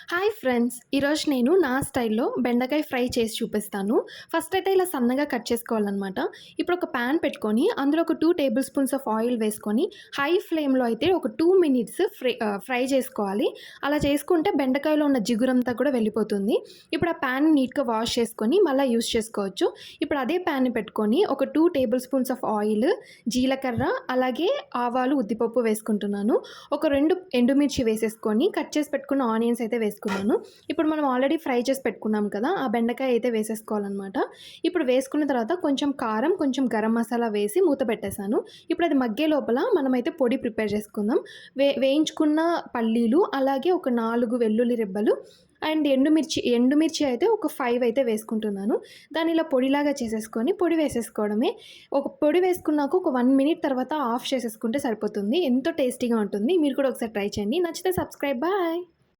Hi friends! ఈరోజు నేను నా స్టైల్‌లో బెండకాయ ఫ్రై చేసి చూపిస్తాను. ఫస్ట్ అయితే ఇలా సన్నగా కట్ చేసుకోవాలనమాట. ఇప్పుడు ఒక పాన్ పెట్టుకొని అందులో ఒక 2 టేబుల్ స్పూన్స్ ఆఫ్ ఆయిల్ వేసుకొని హై ఫ్లేమ్‌లో అయితే ఒక 2 మినిట్స్ ఫ్రై చేసుకోవాలి. అలా చేసుకుంటే బెండకాయలో ఉన్న జిగురంతా కూడా వెళ్ళిపోతుంది. ఇప్పుడు ఆ పాన్ నీట్‌గా వాష్ చేసుకొని మళ్ళా యూజ్ చేసుకోవచ్చు. ఇప్పుడు అదే పాన్‌ని పెట్టుకొని ఒక 2 టేబుల్ స్పూన్స్ ఆఫ్ ఆయిల్, జీలకర్ర, అలాగే ఆవాలు, ఉద్దిపప్పు వేసుకుంటున్నాను. ఒక 2 ఎండుమిర్చి వేసేసుకొని కట్ చేసి పెట్టుకున్న ఆనియన్స్ అయితే వేసుకున్నాను. ఇప్పుడు మనం ఆల్రెడీ ఫ్రై చేసి పెట్టుకున్నాం కదా! ఆ బెండకాయ అయితే వేసేసుకోవాలనమాట. ఇప్పుడు వేసుకున్న తర్వాత కొంచెం కారం, కొంచెం గరం మసాలా వేసి మూత పెట్టేసాను. ఇప్పుడు అది మగ్గే లోపల మనమైతే పొడి ప్రిపేర్ చేసుకుందాం. వేయించుకున్న పల్లీలు, అలాగే ఒక 4 వెల్లుల్లి రెబ్బలు అండ్ ఎండుమిర్చి అయితే ఒక 5 అయితే వేసుకుంటున్నాను. దాన్ని ఇలా పొడిలాగా చేసేసుకొని పొడి వేసేసుకోవడమే. ఒక పొడి వేసుకున్నాక ఒక 1 మినిట్ తర్వాత ఆఫ్ చేసేసుకుంటే సరిపోతుంది. ఎంతో టేస్టీగా ఉంటుంది. మీరు కూడా ఒకసారి ట్రై చేయండి. నచ్చితే సబ్స్క్రైబ్. బాయ్.